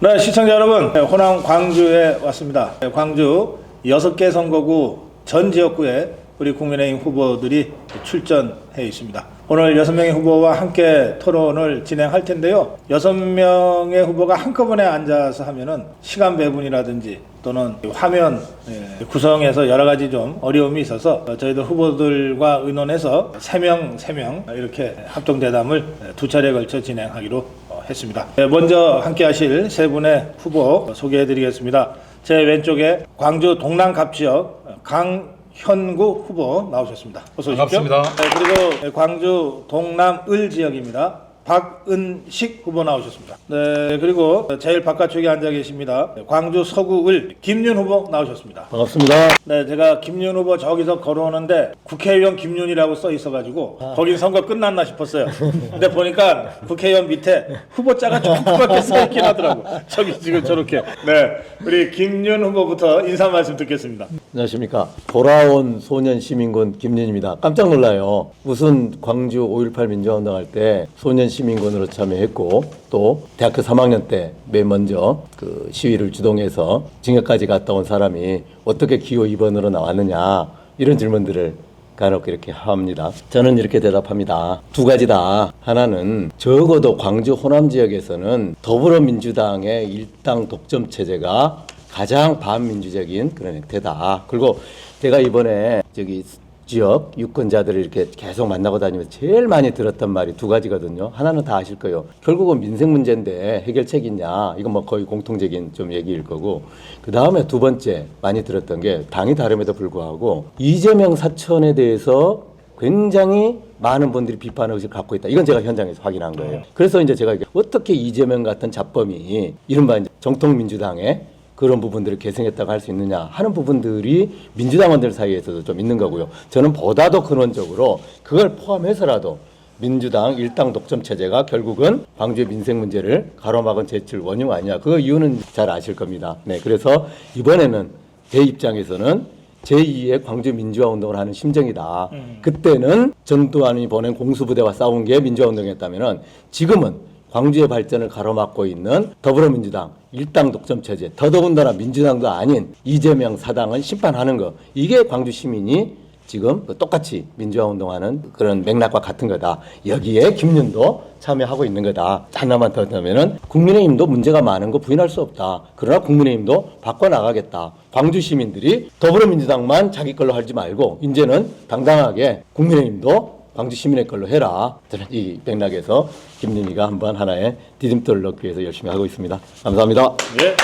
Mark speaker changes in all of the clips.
Speaker 1: 네, 시청자 여러분, 호남 광주에 왔습니다. 광주 6개 선거구 전 지역구에 우리 국민의힘 후보들이 출전해 있습니다. 오늘 6명의 후보와 함께 토론을 진행할 텐데요. 6명의 후보가 한꺼번에 앉아서 하면은 시간 배분이라든지 또는 화면 구성에서 여러 가지 좀 어려움이 있어서 저희들 후보들과 의논해서 3명 이렇게 합동 대담을 두 차례에 걸쳐 진행하기로 했습니다. 먼저 함께 하실 세 분의 후보 소개해 드리겠습니다. 제 왼쪽에 광주 동남갑 지역 강현구 후보 나오셨습니다. 어서 오십시오.
Speaker 2: 반갑습니다.
Speaker 1: 그리고 광주 동남을 지역입니다. 박은식 후보 나오셨습니다. 네, 그리고 제일 바깥쪽에 앉아 계십니다. 광주 서구을 김윤 후보 나오셨습니다.
Speaker 3: 반갑습니다.
Speaker 1: 네, 제가 김윤 후보 저기서 걸어오는데 국회의원 김윤이라고 써 있어가지고 거긴 선거 끝났나 싶었어요. 근데 보니까 국회의원 밑에 후보자가 조금밖에 써 있긴 하더라고. 저기 지금 저렇게. 네, 우리 김윤 후보부터 인사 말씀 듣겠습니다.
Speaker 3: 안녕하십니까. 돌아온 소년 시민군 김윤입니다. 깜짝 놀라요. 무슨 광주 5.18 민주화운동 할 때 소년 시민군으로 참여했고 또 대학교 3학년 때 맨 먼저 그 시위를 주동해서 징역까지 갔다 온 사람이 어떻게 기호 2번으로 나왔느냐 이런 질문들을 간혹 이렇게 합니다. 저는 이렇게 대답합니다. 두 가지다. 하나는 적어도 광주 호남 지역에서는 더불어민주당의 일당 독점 체제가 가장 반민주적인 그런 형태다. 그리고 제가 이번에 저기 지역 유권자들을 이렇게 계속 만나고 다니면서 제일 많이 들었던 말이 두 가지거든요. 하나는 다 아실 거예요. 결국은 민생 문제인데 해결책 있냐. 이건 뭐 거의 공통적인 좀 얘기일 거고. 그 다음에 두 번째 많이 들었던 게 당이 다름에도 불구하고 이재명 사건에 대해서 굉장히 많은 분들이 비판의 의식을 갖고 있다. 이건 제가 현장에서 확인한 거예요. 그래서 이제 제가 어떻게 이재명 같은 잡범이 이른바 이제 정통민주당의 그런 부분들을 계승했다고 할 수 있느냐 하는 부분들이 민주당원들 사이에서도 좀 있는 거고요. 저는 보다도 근원적으로 그걸 포함해서라도 민주당 일당 독점 체제가 결국은 광주의 민생 문제를 가로막은 제칠 원흉 아니냐. 그 이유는 잘 아실 겁니다. 네, 그래서 이번에는 제 입장에서는 제2의 광주 민주화 운동을 하는 심정이다. 그때는 전두환이 보낸 공수부대와 싸운 게 민주화 운동이었다면은 지금은 광주의 발전을 가로막고 있는 더불어민주당 일당 독점 체제, 더더군다나 민주당도 아닌 이재명 사당을 심판하는 거, 이게 광주 시민이 지금 똑같이 민주화 운동하는 그런 맥락과 같은 거다. 여기에 김윤도 참여하고 있는 거다. 하나만 더 하면은 국민의힘도 문제가 많은 거 부인할 수 없다. 그러나 국민의힘도 바꿔나가겠다. 광주 시민들이 더불어민주당만 자기 걸로 하지 말고 이제는 당당하게 국민의힘도 광주 시민의 걸로 해라. 저는 이 맥락에서 김윤희가 한번 하나의 디딤돌을 넣기 위해서 열심히 하고 있습니다. 감사합니다.
Speaker 1: 네.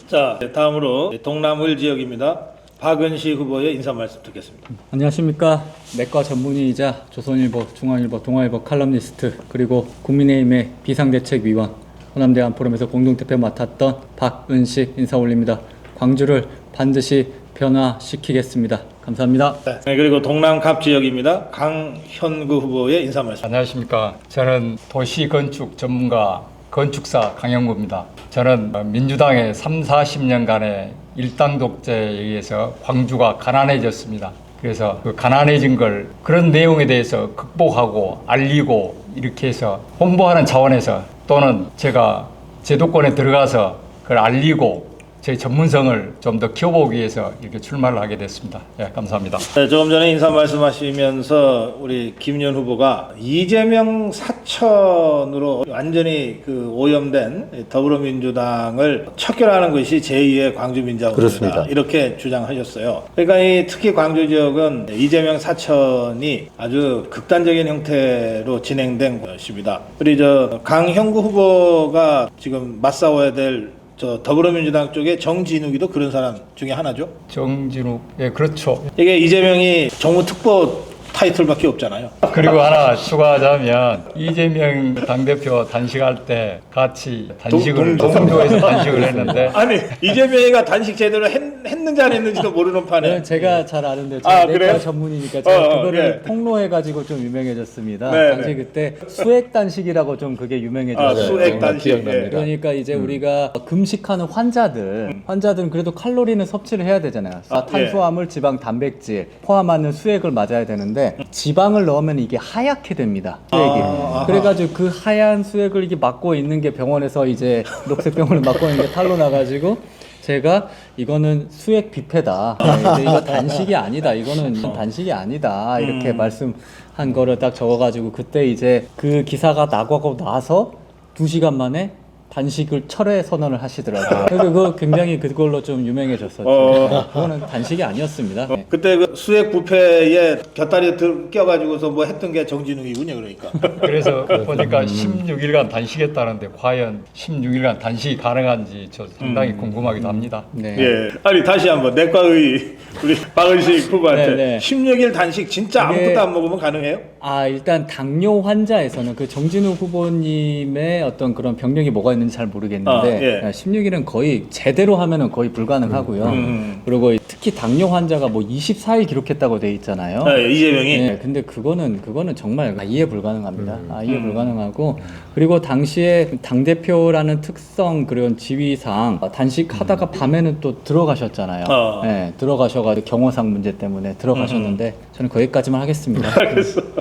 Speaker 1: 자, 다음으로 동남을 지역입니다. 박은식 후보의 인사 말씀 듣겠습니다.
Speaker 2: 안녕하십니까. 내과 전문의이자 조선일보, 중앙일보, 동아일보 칼럼니스트 그리고 국민의힘의 비상대책위원 호남대안 포럼에서 공동대표 맡았던 박은식 인사 올립니다. 광주를 반드시 변화시키겠습니다. 감사합니다.
Speaker 1: 네, 그리고 동남갑 지역입니다. 강현구 후보의 인사 말씀.
Speaker 4: 안녕하십니까. 저는 도시건축 전문가 건축사 강영구입니다. 저는 민주당의 30-40년간의 일당 독재에 의해서 광주가 가난해졌습니다. 그래서 그 가난해진 걸 그런 내용에 대해서 극복하고 알리고 이렇게 해서 홍보하는 차원에서 또는 제가 제도권에 들어가서 그걸 알리고 제 전문성을 좀 더 키워보기 위해서 이렇게 출마를 하게 됐습니다. 예, 감사합니다.
Speaker 1: 네, 조금 전에 인사 말씀하시면서 우리 김윤 후보가 이재명 사천으로 완전히 그 오염된 더불어민주당을 척결하는 것이 제2의 광주 민주화 운동이다. 이렇게 주장하셨어요. 그러니까 특히 광주 지역은 이재명 사천이 아주 극단적인 형태로 진행된 것입니다. 우리 강형구 후보가 지금 맞싸워야 될 더불어민주당 쪽에 정진욱이도 그런 사람 중에 하나죠.
Speaker 4: 정진욱, 예, 그렇죠.
Speaker 1: 이게 이재명이 정무특보 타이틀밖에 없잖아요.
Speaker 4: 그리고 하나 추가하자면 이재명 당대표 단식할 때 같이 단식을 동조해서 단식을 했는데
Speaker 1: 아니 이재명이가 단식 제대로 했는지 안 했는지도 모르는 판에.
Speaker 2: 네, 제가 잘 아는데 제가 내과
Speaker 1: 그래요?
Speaker 2: 전문이니까 제가 그거를
Speaker 1: 네.
Speaker 2: 폭로해가지고 좀 유명해졌습니다.
Speaker 1: 네,
Speaker 2: 당시
Speaker 1: 네.
Speaker 2: 그때 수액 단식이라고 좀 그게 유명해졌어요.
Speaker 1: 수액 단식. 예.
Speaker 2: 그러니까 이제 우리가 금식하는 환자들은 그래도 칼로리는 섭취를 해야 되잖아요. 탄수화물, 지방, 단백질 포함하는 수액을 맞아야 되는데 있는데 지방을 넣으면 이게 하얗게 됩니다. 수액이. 그래가지고 그 하얀 수액을 이게 맡고 있는 게 병원에서 이제 녹색병원을 맡고 있는 게 탈로 나가지고 제가 이거는 수액 뷔페다. 이제 이거 단식이 아니다. 이거는 단식이 아니다. 이렇게 말씀한 거를 딱 적어가지고 그때 이제 그 기사가 나가고 나서 2시간 만에 단식을 철회 선언을 하시더라고요. 그래서 그거 굉장히 그걸로 좀 유명해졌었죠. 그거는 단식이 아니었습니다. 네.
Speaker 1: 그때 그 수액 뷔페에 곁다리 껴가지고서 뭐 했던 게 정진웅이군요, 그러니까.
Speaker 4: 그래서 보니까 16일간 단식했다는데 과연 16일간 단식이 가능한지 저 상당히 궁금하기도 합니다.
Speaker 2: 네.
Speaker 1: 예. 아니 다시 한번 내과의 우리 박은식 후보한테
Speaker 2: 네, 네.
Speaker 1: 16일 단식 진짜
Speaker 2: 그게-
Speaker 1: 아무것도 안 먹으면 가능해요?
Speaker 2: 일단 당뇨 환자에서는 그 정진우 후보님의 어떤 그런 병력이 뭐가 있는지 잘 모르겠는데 16일은 거의 제대로 하면은 거의 불가능하고요. 그리고 특히 당뇨 환자가 뭐 24일 기록했다고 돼 있잖아요.
Speaker 1: 이재명이.
Speaker 2: 네, 근데 그거는 정말 아예 불가능합니다. 아예 불가능하고 그리고 당시에 당 대표라는 특성 그런 지위상 단식하다가 밤에는 또 들어가셨잖아요. 네, 들어가셔가지고 경호상 문제 때문에 들어가셨는데 저는 거기까지만 하겠습니다.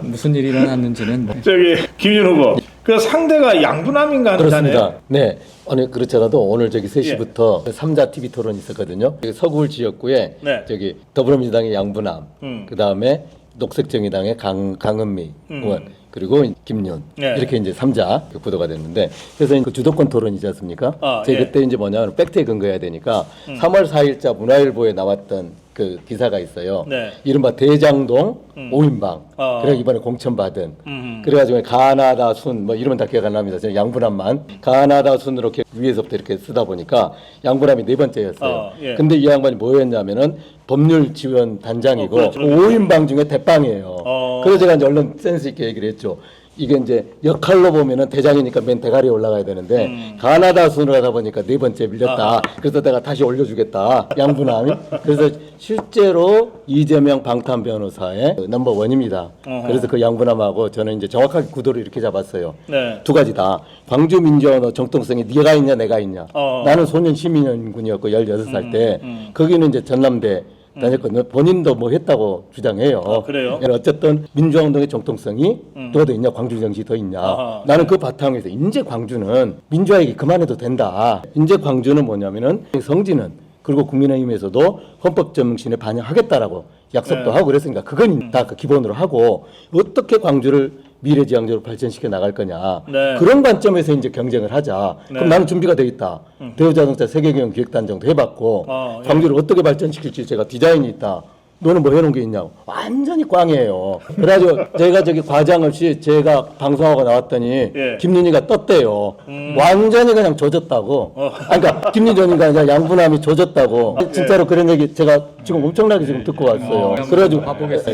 Speaker 2: 무슨 일이 일어났는지는 뭐.
Speaker 1: 저기 김윤 후보. 그 상대가 양분함인가 하잖아요.
Speaker 3: 그렇습니다. 네. 아니 그렇잖아도 오늘 저기 3시부터 3자 TV 토론이 있었거든요. 여기 서구울 지역구에
Speaker 1: 네.
Speaker 3: 저기 더불어민주당의 양분함, 그다음에 녹색정의당의 강은미 의원, 그리고 김윤
Speaker 1: 네.
Speaker 3: 이렇게 이제 3자 구도가 됐는데 그래서 그 주도권 토론이지 않습니까? 제가
Speaker 1: 예.
Speaker 3: 그때 이제 뭐냐면 팩트에 근거해야 되니까 3월 4일자 문화일보에 나왔던 그 기사가 있어요.
Speaker 1: 네.
Speaker 3: 이른바 대장동 5인방. 그래 이번에 공천받은. 그래가지고 가나다 순 뭐 이러면 다 기억 안 납니다. 저는 양분함만 가나다 순으로 이렇게 위에서부터 이렇게 쓰다 보니까 양분함이 4번째였어요.
Speaker 1: 예.
Speaker 3: 근데 이 양반이 뭐였냐면은 법률 지원 단장이고
Speaker 1: 그렇죠.
Speaker 3: 5인방 중에 대빵이에요. 그래서 제가 이제 얼른 센스 있게 얘기를 했죠. 이게 이제 역할로 보면은 대장이니까 맨 대가리에 올라가야 되는데 가나다 순으로 하다 보니까 4번째 밀렸다. 그래서 내가 다시 올려주겠다. 양분함이. 그래서 실제로 이재명 방탄 변호사의 넘버 원입니다. 그래서 그 양분함하고 저는 이제 정확하게 구도를 이렇게 잡았어요.
Speaker 1: 네.
Speaker 3: 두 가지다. 광주 민주언어 정통성이 네가 있냐 내가 있냐. 나는 소년 시민연군이었고 16살 때 거기는 이제 전남대 다녔거든요. 본인도 뭐 했다고 주장해요.
Speaker 1: 그래요?
Speaker 3: 어쨌든 민주화운동의 정통성이 더 있냐, 광주 정시 더 있냐. 나는 그 바탕에서 인제 광주는 민주화 얘기 그만해도 된다. 인제 광주는 뭐냐면은 성지는 그리고 국민의힘에서도 헌법 정신에 반영하겠다라고 약속도 하고 그랬으니까 그건 다 그 기본으로 하고 어떻게 광주를 미래지향적으로 발전시켜 나갈 거냐.
Speaker 1: 네.
Speaker 3: 그런 관점에서 이제 경쟁을 하자. 그럼 나는 준비가 돼 있다. 대우자동차 세계경영 기획단장도 해봤고 광주를 어떻게 발전시킬지 제가 디자인이 있다. 너는 뭐 해놓은 게 있냐고. 완전히 꽝이에요. 그래가지고 제가 저기 과장 없이 제가 방송하고 나왔더니 김윤희가 떴대요. 완전히 그냥 조졌다고. 그러니까 김윤희 전인가 아니라 양분함이 조졌다고. 진짜로 그런 얘기 제가 지금 엄청나게 지금 듣고 왔어요. 그래가지고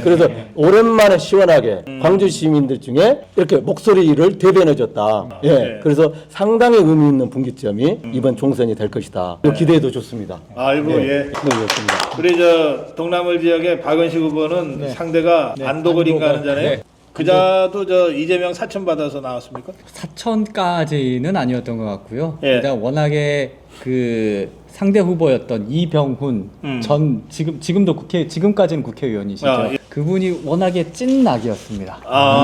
Speaker 3: 그래서 오랜만에 시원하게 광주 시민들 중에 이렇게 목소리를 대변해줬다. 예. 그래서 상당히 의미 있는 분기점이 이번 총선이 될 것이다. 기대해도 좋습니다.
Speaker 1: 아이고 예.
Speaker 3: 그렇습니다.
Speaker 1: 우리 저 동남을 지역의 박은식 후보는 상대가 안도걸인가 하잖아요. 그자도 저 이재명 사천 받아서 나왔습니까?
Speaker 2: 사천까지는 아니었던 것 같고요.
Speaker 1: 예.
Speaker 2: 일단 워낙에 그 상대 후보였던 이병훈 전 지금도 지금까지는 국회의원이시죠.
Speaker 1: 예.
Speaker 2: 그분이 워낙에 찐낙이었습니다.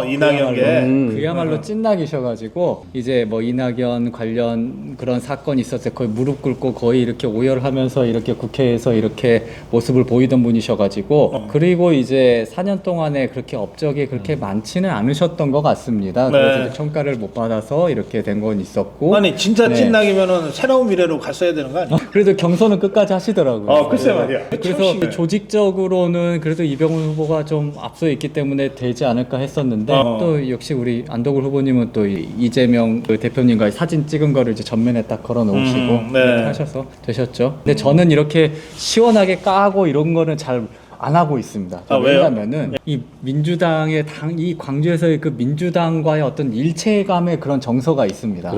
Speaker 1: 이낙연계.
Speaker 2: 그야말로 찐낙이셔가지고 이제 뭐 이낙연 관련 그런 사건이 있었을 때 거의 무릎 꿇고 거의 이렇게 오열하면서 이렇게 국회에서 이렇게 모습을 보이던 분이셔가지고 그리고 이제 4년 동안에 그렇게 업적이 그렇게 많지는 않으셨던 것 같습니다. 그래서 이제 평가를 못 받아서 이렇게 된 건 있었고.
Speaker 1: 아니 진짜
Speaker 2: 네.
Speaker 1: 찐낙이면은 새로운 미래로 갔어야 되는 거 아니야?
Speaker 2: 그래도 경선은 끝까지 하시더라고요.
Speaker 1: 글쎄 말이야.
Speaker 2: 그래서 조직적으로는 그래도 이병훈 후보가 좀 앞서 있기 때문에 되지 않을까 했었는데 또 역시 우리 안도굴 후보님은 또 이재명 그 대표님과 사진 찍은 거를 이제 전면에 딱 걸어 놓으시고 이렇게 하셔서 되셨죠. 근데 저는 이렇게 시원하게 까고 이런 거는 잘 안 하고 있습니다.
Speaker 1: 왜요?
Speaker 2: 왜냐면은 이 민주당의 이 광주에서의 그 민주당과의 어떤 일체감의 그런 정서가 있습니다.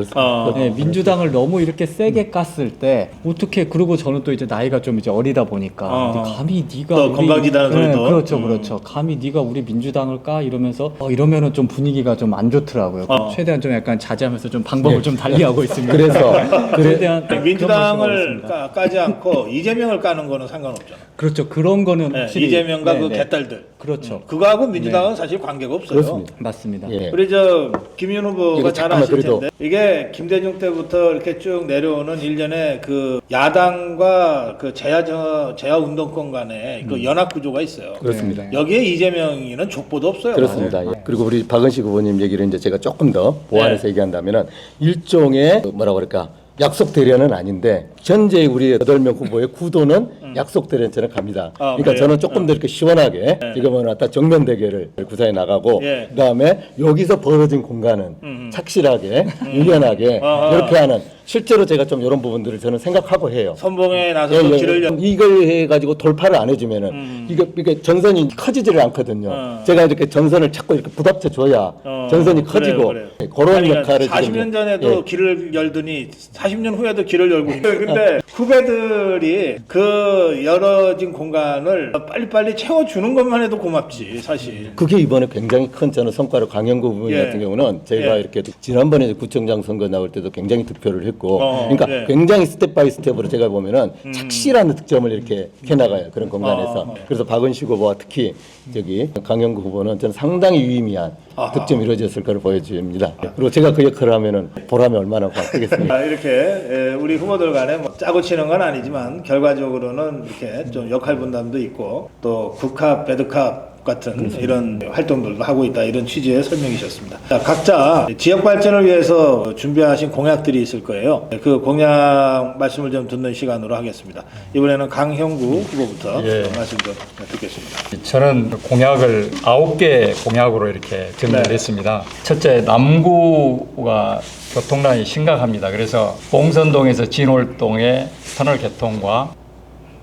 Speaker 2: 네, 민주당을 너무 이렇게 세게 깠을 때 어떻게 그리고 저는 또 이제 나이가 좀 이제 어리다 보니까 근데 감히 네가
Speaker 1: 또 건방지다는 소리도.
Speaker 2: 그렇죠. 감히 네가 우리 민주당을 까 이러면서 이러면은 좀 분위기가 좀 안 좋더라고요. 최대한 좀 약간 자제하면서 좀 방법을 좀 달리하고 있습니다.
Speaker 3: 그래서
Speaker 2: 최대한
Speaker 1: 민주당을 까지 않고 이재명을 까는 거는 상관없잖아.
Speaker 2: 그렇죠. 그런 거는 확실히
Speaker 1: 이재명과
Speaker 2: 네,
Speaker 1: 그
Speaker 2: 네.
Speaker 1: 개딸들.
Speaker 2: 그렇죠.
Speaker 1: 그거하고 민주당은 사실 관계가 없어요.
Speaker 3: 그렇습니다.
Speaker 2: 맞습니다.
Speaker 3: 예.
Speaker 1: 우리 저 김윤 후보가
Speaker 3: 이거
Speaker 1: 잘
Speaker 3: 잠깐만
Speaker 1: 아실
Speaker 3: 그래도-
Speaker 1: 텐데 이게 김대중 때부터 이렇게 쭉 내려오는 일련의 그 야당과 그 재야 운동권 간의 그 연합 구조가 있어요.
Speaker 3: 그렇습니다.
Speaker 2: 네.
Speaker 1: 여기에 이재명이는 족보도 없어요.
Speaker 3: 그렇습니다. 예. 그리고 우리 박은식 후보님 얘기를 이제 제가 조금 더 보완해서 얘기한다면은 일종의 뭐라고 그럴까 약속 대련은 아닌데 현재 우리 8명 후보의 구도는 약속 대련처럼 갑니다.
Speaker 1: 아,
Speaker 3: 그러니까
Speaker 1: 그래요?
Speaker 3: 저는 조금 더 이렇게 시원하게 지금 은 갖다 정면 대결을 구사해 나가고
Speaker 1: 예.
Speaker 3: 그다음에 여기서 벌어진 공간은 착실하게 유연하게 이렇게 하는 실제로 제가 좀 이런 부분들을 저는 생각하고 해요.
Speaker 1: 선봉에 나서서 길을 연.
Speaker 3: 이걸 해가지고 돌파를 안 해주면은 이게 전선이 커지지를 않거든요. 제가 이렇게 전선을 자꾸 이렇게 부닥쳐 줘야 전선이 커지고
Speaker 1: 그래요.
Speaker 3: 그런
Speaker 1: 아니,
Speaker 3: 역할을
Speaker 1: 40년 전에도
Speaker 3: 예.
Speaker 1: 길을 열더니 40년 후에도 길을 열고 있어요. 근데 후배들이 그 열어진 공간을 빨리빨리 채워주는 것만 해도 고맙지 사실.
Speaker 3: 그게 이번에 굉장히 큰 저는 성과로 강영구 후보님
Speaker 1: 예.
Speaker 3: 같은 경우는 제가
Speaker 1: 예.
Speaker 3: 이렇게 지난번에 구청장 선거 나올 때도 굉장히 득표를 했고 그러니까
Speaker 1: 예.
Speaker 3: 굉장히 스텝 바이 스텝으로 제가 보면은 착실한 득점을 이렇게 해나가요 그런 공간에서 그래서 박은식 후보와 특히 저기 강영구 후보는 저는 상당히 유의미한 득점이 이루어졌을 것을 보여줍니다. 그리고 제가 그 역할을 하면은 보람이 얼마나 크겠습니까?
Speaker 1: 이렇게 우리 후보들 간에 뭐 짜고 치는 건 아니지만 결과적으로는 이렇게 좀 역할 분담도 있고 또 국합, 배드캅 같은 이런 활동들도 하고 있다 이런 취지의 설명이셨습니다. 자, 각자 지역 발전을 위해서 준비하신 공약들이 있을 거예요. 그 공약 말씀을 좀 듣는 시간으로 하겠습니다. 이번에는 강형구 후보부터
Speaker 4: 예.
Speaker 1: 말씀 좀 듣겠습니다.
Speaker 4: 저는 공약을 9개 공약으로 이렇게 정리를
Speaker 1: 네.
Speaker 4: 했습니다. 첫째, 남구가 교통난이 심각합니다. 그래서 봉선동에서 진월동의 터널 개통과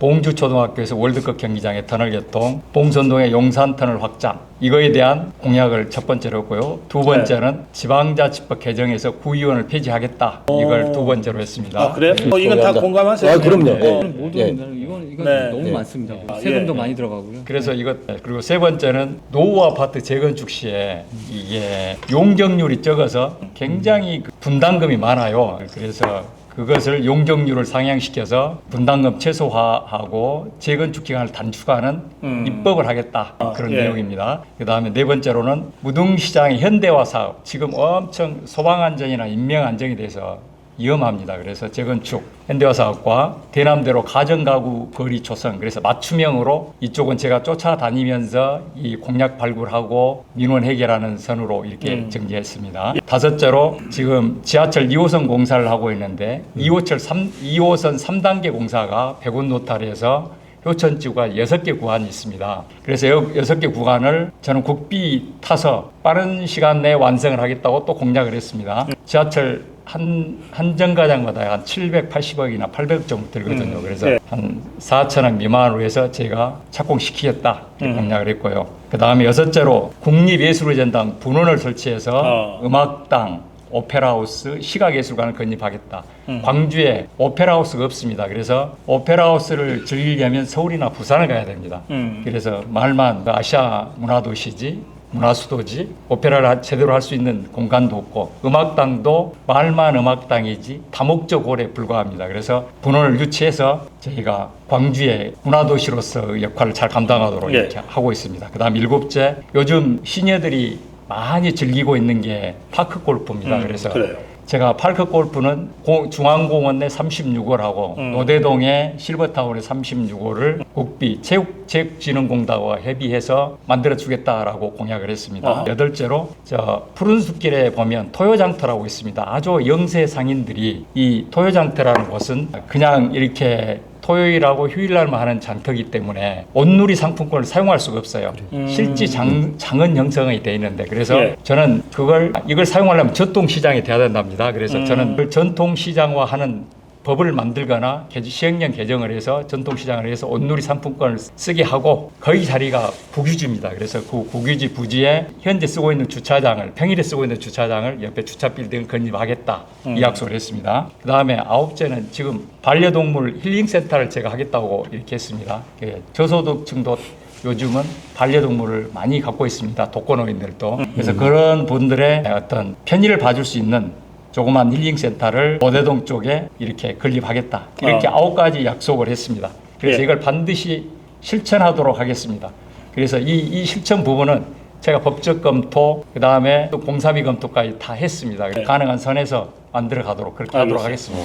Speaker 4: 봉주초등학교에서 월드컵 경기장의 터널 개통, 봉선동의 용산터널 확장 이거에 대한 공약을 첫 번째로 했고요. 두 번째는 지방자치법 개정에서 구의원을 폐지하겠다. 이걸 두 번째로 했습니다.
Speaker 1: 아 그래요? 이건 다 공감하세요?
Speaker 3: 아, 그럼요. 예.
Speaker 2: 이거는 모두
Speaker 3: 예.
Speaker 2: 이건
Speaker 1: 네.
Speaker 2: 너무
Speaker 1: 네.
Speaker 2: 많습니다.
Speaker 1: 아,
Speaker 2: 세금도
Speaker 1: 예.
Speaker 2: 많이 들어가고요.
Speaker 4: 그래서 이것 그리고 세 번째는 노후 아파트 재건축 시에 이게 용적률이 적어서 굉장히 그 분담금이 많아요. 그래서 그것을 용적률을 상향시켜서 분담금 최소화하고 재건축 기간을 단축하는 입법을 하겠다 그런
Speaker 1: 예.
Speaker 4: 내용입니다. 그 다음에 네 번째로는 무등시장의 현대화 사업 지금 엄청 소방안전이나 인명안전에 대해서 위험합니다. 그래서 재건축 현대화 사업과 대남대로 가정가구 거리 조성 그래서 맞춤형으로 이쪽은 제가 쫓아다니면서 이 공약 발굴하고 민원 해결하는 선으로 이렇게 정리했습니다. 다섯째로 지금 지하철 2호선 공사를 하고 있는데 2호선 3단계 공사가 백운노탈에서 효천지구가 6개 구간이 있습니다. 그래서 6개 구간을 저는 국비 타서 빠른 시간 내에 완성을 하겠다고 또 공약을 했습니다. 지하철 한 정거장마다 한 780억이나 800억 정도 들거든요. 그래서
Speaker 1: 네.
Speaker 4: 한 4천억 미만으로 해서 제가 착공시키겠다 이렇게 공약을 했고요. 그 다음에 여섯째로 국립예술의전당 분원을 설치해서 음악당, 오페라하우스, 시각예술관을 건립하겠다. 광주에 오페라하우스가 없습니다. 그래서 오페라하우스를 즐기려면 서울이나 부산을 가야 됩니다. 그래서 말만 아시아 문화도시지 문화수도지 오페라를 제대로 할 수 있는 공간도 없고 음악당도 말만 음악당이지 다목적 홀에 불과합니다. 그래서 분원을 유치해서 저희가 광주의 문화도시로서 역할을 잘 감당하도록
Speaker 1: 예.
Speaker 4: 이렇게 하고 있습니다. 그 다음 일곱째 요즘 시니어들이 많이 즐기고 있는 게 파크 골프입니다. 그래서
Speaker 1: 그래요.
Speaker 4: 제가 파크 골프는 중앙공원 내 36홀하고 노대동의 실버타운의 36홀을 국비 체육진흥공단과 협의해서 만들어주겠다라고 공약을 했습니다. 여덟째로 저 푸른 숲길에 보면 토요장터라고 있습니다. 아주 영세 상인들이 이 토요장터라는 곳은 그냥 이렇게 토요일하고 휴일날만 하는 장터이기 때문에 온누리 상품권을 사용할 수가 없어요. 실제 장은 형성이 돼 있는데 그래서
Speaker 1: 예.
Speaker 4: 저는 이걸 사용하려면 전통시장이 돼야 된답니다. 그래서 저는 그걸 전통시장화하는 법을 만들거나 시행령 개정을 해서 전통시장을 해서 온누리 상품권을 쓰게 하고 거의 자리가 국유지입니다. 그래서 그 국유지 부지에 현재 쓰고 있는 주차장을 평일에 쓰고 있는 주차장을 옆에 주차 빌딩을 건립하겠다 이 약속을 했습니다. 그 다음에 아홉째는 지금 반려동물 힐링센터를 제가 하겠다고 이렇게 했습니다. 저소득층도 요즘은 반려동물을 많이 갖고 있습니다. 독거노인들도. 그래서 그런 분들의 어떤 편의를 봐줄 수 있는 조그만 힐링센터를 노대동 쪽에 이렇게 건립하겠다. 이렇게 9가지 약속을 했습니다. 그래서
Speaker 1: 예.
Speaker 4: 이걸 반드시 실천하도록 하겠습니다. 그래서 이 실천 부분은 제가 법적 검토, 그 다음에 또 공사비 검토까지 다 했습니다. 가능한 선에서 만들어 가도록 그렇게 하도록 하겠습니다.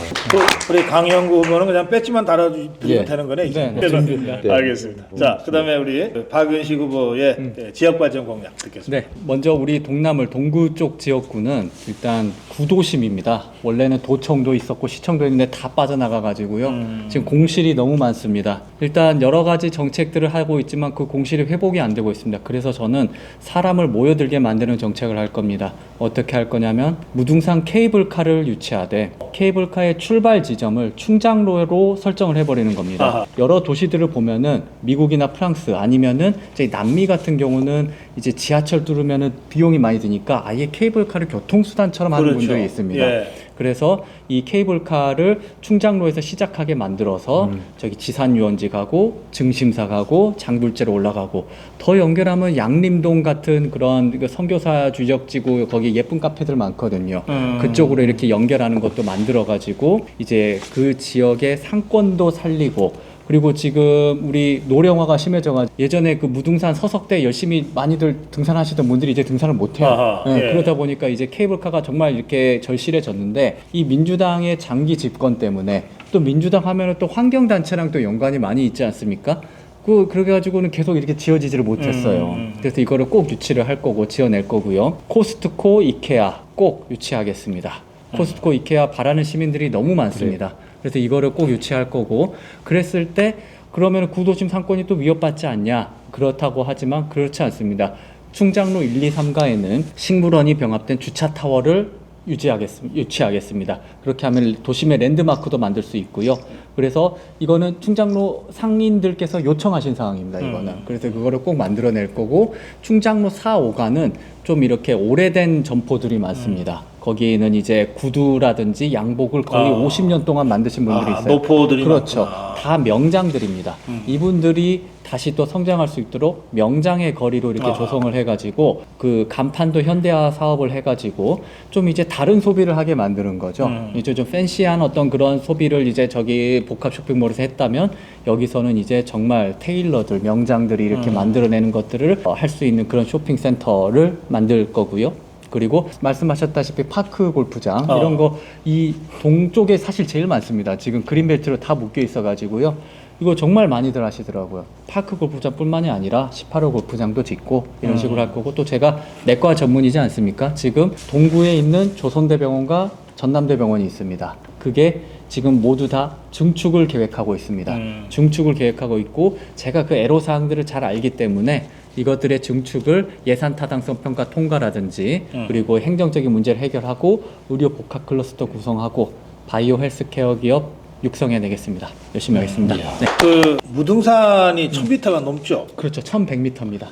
Speaker 1: 우리 강형구 후보는 그냥 배지만 달아주면
Speaker 3: 예.
Speaker 1: 되는 거네. 이제.
Speaker 2: 네, 네.
Speaker 3: 네.
Speaker 1: 알겠습니다. 자, 그다음에 우리 박은식 후보의 지역 발전 공약 듣겠습니다.
Speaker 2: 네, 먼저 우리 동남을 동구 쪽 지역구는 일단 구도심입니다. 원래는 도청도 있었고 시청도 있는데 다 빠져나가 가지고요. 지금 공실이 너무 많습니다. 일단 여러 가지 정책들을 하고 있지만 그 공실이 회복이 안 되고 있습니다. 그래서 저는 사람을 모여들게 만드는 정책을 할 겁니다. 어떻게 할 거냐면 무등산 케이블카를 유치하되 케이블카의 출발 지점을 충장로로 설정을 해버리는 겁니다.
Speaker 1: 아하.
Speaker 2: 여러 도시들을 보면은 미국이나 프랑스 아니면은 저희 남미 같은 경우는 이제 지하철 뚫으면은 비용이 많이 드니까 아예 케이블카를 교통수단처럼 하는
Speaker 1: 그렇죠.
Speaker 2: 분들이 있습니다.
Speaker 1: 예.
Speaker 2: 그래서 이 케이블카를 충장로에서 시작하게 만들어서 저기 지산유원지 가고 증심사 가고 장불재로 올라가고 더 연결하면 양림동 같은 그런 그 선교사 주적지구 거기 예쁜 카페들 많거든요. 그쪽으로 이렇게 연결하는 것도 만들어 가지고 이제 그 지역의 상권도 살리고 그리고 지금 우리 노령화가 심해져가지고 예전에 그 무등산 서석대 열심히 많이들 등산하시던 분들이 이제 등산을 못해요.
Speaker 1: 아하,
Speaker 2: 네,
Speaker 1: 예.
Speaker 2: 그러다 보니까 이제 케이블카가 정말 이렇게 절실해졌는데 이 민주당의 장기 집권 때문에 또 민주당 하면은 또 환경단체랑 또 연관이 많이 있지 않습니까? 그래가지고는 계속 이렇게 지어지지를 못했어요. 그래서 이거를 꼭 유치를 할 거고 지어낼 거고요. 코스트코, 이케아 꼭 유치하겠습니다. 코스트코, 이케아 바라는 시민들이 너무 많습니다. 그래서 이거를 꼭 유치할 거고 그랬을 때 그러면 구도심 상권이 또 위협받지 않냐? 그렇다고 하지만 그렇지 않습니다. 충장로 1, 2, 3가에는 식물원이 병합된 주차 타워를 유치하겠습니다. 그렇게 하면 도심의 랜드마크도 만들 수 있고요. 그래서 이거는 충장로 상인들께서 요청하신 사항입니다. 이거는. 그래서 그거를 꼭 만들어낼 거고 충장로 4, 5가는 좀 이렇게 오래된 점포들이 많습니다. 거기에는 이제 구두라든지 양복을 거의 50년 동안 만드신 분들이 있어요.
Speaker 1: 노포들이
Speaker 2: 그렇죠.
Speaker 1: 많구나.
Speaker 2: 다 명장들입니다. 이분들이 다시 또 성장할 수 있도록 명장의 거리로 이렇게 조성을 해가지고 그 간판도 현대화 사업을 해가지고 좀 이제 다른 소비를 하게 만드는 거죠. 이제 좀 팬시한 어떤 그런 소비를 이제 저기 복합 쇼핑몰에서 했다면 여기서는 이제 정말 테일러들, 명장들이 이렇게 만들어내는 것들을 할 수 있는 그런 쇼핑센터를 만들 거고요. 그리고 말씀하셨다시피 파크 골프장 이런 거 이 동쪽에 사실 제일 많습니다. 지금 그린벨트로 다 묶여 있어 가지고요. 이거 정말 많이들 하시더라고요. 파크 골프장뿐만이 아니라 18호 골프장도 짓고 이런 식으로 할 거고 또 제가 내과 전문이지 않습니까? 지금 동구에 있는 조선대병원과 전남대병원이 있습니다. 그게 지금 모두 다 증축을 계획하고 있습니다. 증축을 계획하고 있고 제가 그 애로사항들을 잘 알기 때문에 이것들의 증축을 예산 타당성 평가 통과라든지 그리고 행정적인 문제를 해결하고 의료 복합 클러스터 구성하고 바이오 헬스케어 기업 육성해내겠습니다. 열심히 하겠습니다. 네.
Speaker 1: 그 무등산이 1000m가 넘죠.
Speaker 2: 그렇죠. 1100m입니다.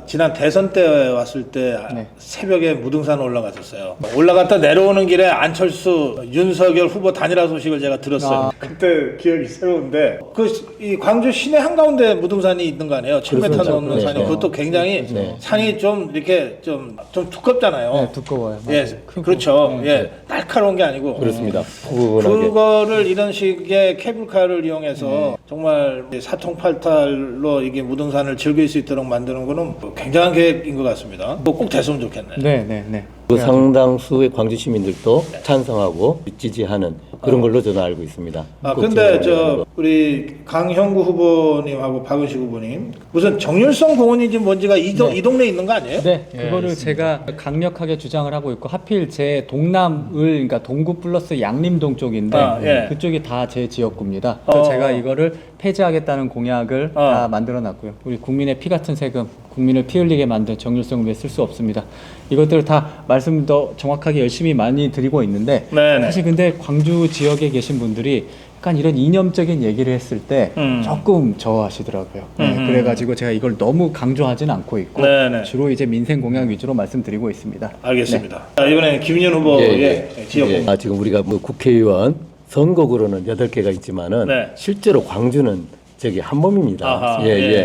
Speaker 1: 지난 대선 때 왔을 때
Speaker 2: 네.
Speaker 1: 새벽에 무등산 올라갔었어요. 올라갔다 내려오는 길에 안철수, 윤석열 후보 단일화 소식을 제가 들었어요. 그때 기억이 새로운데 이 광주 시내 한가운데 무등산이 있는 거 아니에요? 1000m
Speaker 3: 그렇죠.
Speaker 1: 넘는
Speaker 3: 네.
Speaker 1: 산이 그것도 굉장히 산이 좀 이렇게 좀 두껍잖아요.
Speaker 2: 네, 두꺼워요.
Speaker 1: 예, 그렇죠. 예, 날카로운 게 아니고
Speaker 3: 그렇습니다. 푸근하게.
Speaker 1: 그거를 이런 식의 케이블카를 이용해서 정말 사통팔탈로 이게 무등산을 즐길 수 있도록 만드는 거는 굉장한 계획인 것 같습니다. 꼭 됐으면 좋겠네.
Speaker 2: 네, 네, 네.
Speaker 3: 그 상당수의 광주 시민들도 찬성하고 지지하는 그런 걸로 저는 알고 있습니다.
Speaker 1: 근데 우리 강형구 후보님하고 박은식 후보님 무슨 정률성 공원인지 뭔지가 이 동네에 있는 거 아니에요?
Speaker 2: 네, 그거를 제가 강력하게 주장을 하고 있고 하필 제 동남을 그러니까 동구 플러스 양림동 쪽인데 그쪽이 다 제 지역구입니다. 그래서 제가 이거를 폐지하겠다는 공약을 다 만들어놨고요. 우리 국민의 피 같은 세금, 국민을 피 흘리게 만든 정률성을 왜 쓸 수 없습니다. 이것들을 다 말씀 더 정확하게 열심히 많이 드리고 있는데 사실 근데 광주 지역에 계신 분들이 약간 이런 이념적인 얘기를 했을 때 조금 저하시더라고요. 그래가지고 제가 이걸 너무 강조하진 않고 있고 주로 이제 민생 공약 위주로 말씀드리고 있습니다.
Speaker 1: 알겠습니다. 자, 이번에는 김윤 후보의 지역구.
Speaker 3: 지금 우리가 뭐 국회의원 선거구로는 8개가 있지만은 실제로 광주는 저기 한 몸입니다.
Speaker 1: 아하,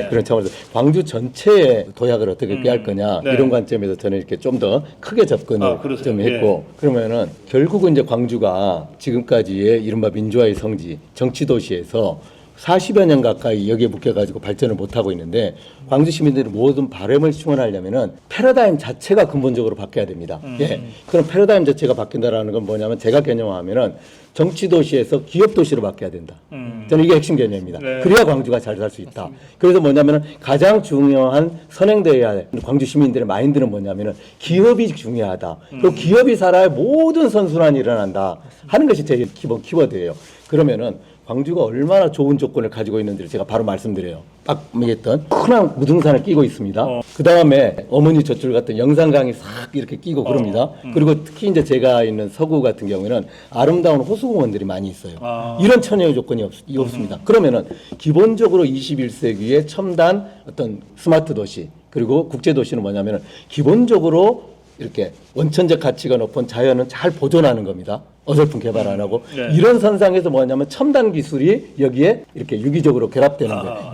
Speaker 3: 그런 차원에서 광주 전체의 도약을 어떻게 꾀할 거냐 이런 관점에서 저는 이렇게 좀 더 크게 접근을 좀 했고 그러면은 결국은 이제 광주가 지금까지의 이른바 민주화의 성지 정치 도시에서 40여 년 가까이 여기에 묶여가지고 발전을 못하고 있는데 광주 시민들이 모든 바람을 충원하려면은 패러다임 자체가 근본적으로 바뀌어야 됩니다. 예. 그럼 패러다임 자체가 바뀐다라는 건 뭐냐면 제가 개념하면은 정치 도시에서 기업 도시로 바뀌어야 된다. 저는 이게 핵심 개념입니다.
Speaker 1: 네.
Speaker 3: 그래야 광주가 잘 살 수 있다. 그래서 뭐냐면은 가장 중요한 선행되어야 할 광주 시민들의 마인드는 뭐냐면은 기업이 중요하다. 그리고 기업이 살아야 모든 선순환이 일어난다 하는 것이 제 기본 키워드예요. 그러면은 광주가 얼마나 좋은 조건을 가지고 있는지를 제가 바로 말씀드려요. 딱 얘기했던 큰 무등산을 끼고 있습니다. 그 다음에 어머니 젖줄 같은 영산강이 싹 이렇게 끼고 그럽니다. 그리고 특히 이제 제가 있는 서구 같은 경우에는 아름다운 호수공원들이 많이 있어요. 이런 천혜의 조건이 없습니다. 그러면은 기본적으로 21세기의 첨단 어떤 스마트 도시 그리고 국제 도시는 뭐냐면은 기본적으로 이렇게 원천적 가치가 높은 자연은 잘 보존하는 겁니다. 어설픈 개발 안 하고 이런 선상에서 뭐냐면 첨단 기술이 여기에 이렇게 유기적으로 결합되는 거예요.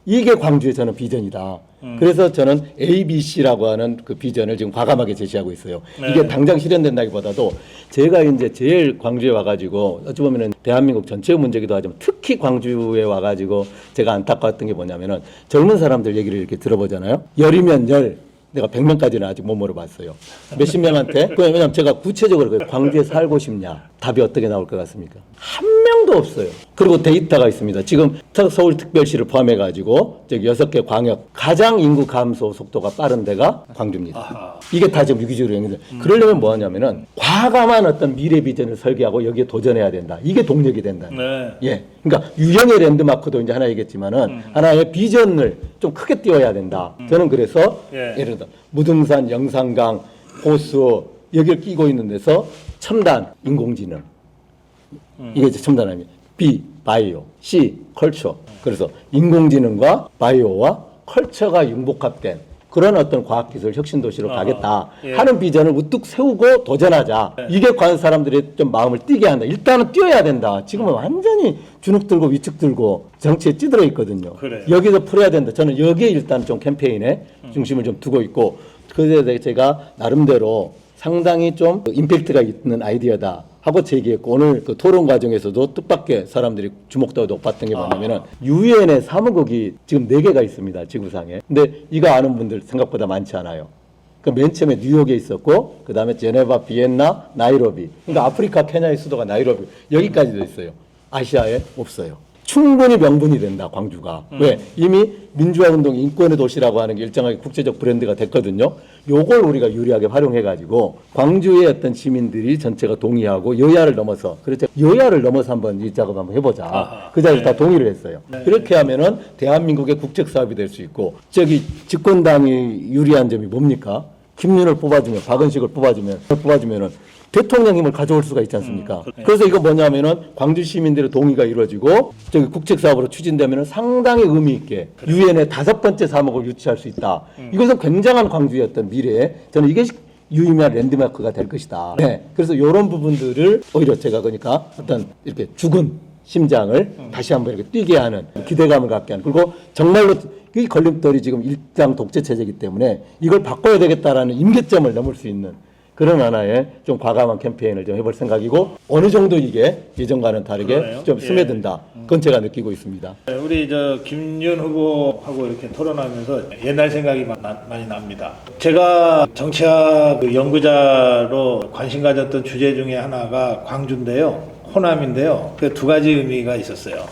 Speaker 3: 이게 광주의 저는 비전이다. 그래서 저는 ABC라고 하는 그 비전을 지금 과감하게 제시하고 있어요. 이게 당장 실현된다기보다도 제가 이제 제일 광주에 와가지고 어찌 보면은 대한민국 전체의 문제기도 하지만 특히 광주에 와가지고 제가 안타까웠던 게 뭐냐면은 젊은 사람들 얘기를 이렇게 들어보잖아요. 열이면 열. 내가 100명까지는 아직 못 물어봤어요. 몇십 명한테. 왜냐면 제가 구체적으로 그래요. 광주에 살고 싶냐? 답이 어떻게 나올 것 같습니까? 한 명도 없어요. 그리고 데이터가 있습니다. 지금 서울특별시를 포함해가지고 저기 6개 광역 가장 인구 감소 속도가 빠른 데가 광주입니다. 이게 다 지금 유기적으로 연결돼. 그러려면 뭐 하냐면은 과감한 어떤 미래 비전을 설계하고 여기에 도전해야 된다. 이게 동력이 된다.
Speaker 1: 네.
Speaker 3: 예. 그러니까 유형의 랜드마크도 이제 하나 얘기했지만은 하나의 비전을 좀 크게 띄워야 된다. 저는 그래서 예를 들어 무등산, 영산강, 호수 여기를 끼고 있는 데서 첨단 인공지능 이게 이제 첨단함이 B 바이오, C 컬처. 그래서 인공지능과 바이오와 컬처가 융복합된 그런 어떤 과학기술 혁신도시로 가겠다 하는 비전을 우뚝 세우고 도전하자. 이게 과연 사람들의 좀 마음을 뛰게 한다. 일단은 뛰어야 된다. 지금은 완전히 주눅 들고 위축 들고 정치에 찌들어 있거든요.
Speaker 1: 그래요.
Speaker 3: 여기서 풀어야 된다. 저는 여기에 일단 좀 캠페인에 중심을 좀 두고 있고 그래서 제가 나름대로 상당히 좀 임팩트가 있는 아이디어다 하고 제기했고 오늘 그 토론 과정에서도 뜻밖의 사람들이 주목도가 높았던 게 뭐냐면은 유엔의 사무국이 지금 4개가 있습니다. 지구상에. 근데 이거 아는 분들 생각보다 많지 않아요. 그 맨 처음에 뉴욕에 있었고 그 다음에 제네바, 비엔나, 나이로비. 그러니까 아프리카, 케냐의 수도가 나이로비. 여기까지도 있어요. 아시아에 없어요. 충분히 명분이 된다, 광주가. 왜? 이미 민주화운동 인권의 도시라고 하는 게 일정하게 국제적 브랜드가 됐거든요. 요걸 우리가 유리하게 활용해가지고 광주의 어떤 시민들이 전체가 동의하고 여야를 넘어서, 그렇죠. 여야를 넘어서 한번 이 작업 한번 해보자. 그 자리에서 다 동의를 했어요. 그렇게 하면은 대한민국의 국책 사업이 될 수 있고, 저기 집권당이 유리한 점이 뭡니까? 김윤을 뽑아주면, 박은식을 뽑아주면은 대통령 힘을 가져올 수가 있지 않습니까? 그래서 이거 뭐냐면은 광주 시민들의 동의가 이루어지고 저기 국책 사업으로 추진되면은 상당히 의미 있게 유엔의 5번째 사목을 유치할 수 있다. 이것은 굉장한 광주의 어떤 미래에 저는 이게 유의미한 랜드마크가 될 것이다. 네. 그래서 이런 부분들을 오히려 제가 그러니까 어떤 이렇게 죽은 심장을 다시 한번 이렇게 뛰게 하는 기대감을 갖게 하는 그리고 정말로 이 걸림돌이 지금 일당 독재 체제이기 때문에 이걸 바꿔야 되겠다라는 임계점을 넘을 수 있는 그런 하나의 좀 과감한 캠페인을 좀 해볼 생각이고 어느 정도 이게 예전과는 다르게
Speaker 1: 그러네요.
Speaker 3: 좀 스며든다. 그건 제가 느끼고 있습니다.
Speaker 1: 우리 저 김윤 후보하고 이렇게 토론하면서 옛날 생각이 많이 납니다. 제가 정치학 그 연구자로 관심 가졌던 주제 중에 하나가 광주인데요. 호남인데요. 그 2가지 의미가 있었어요.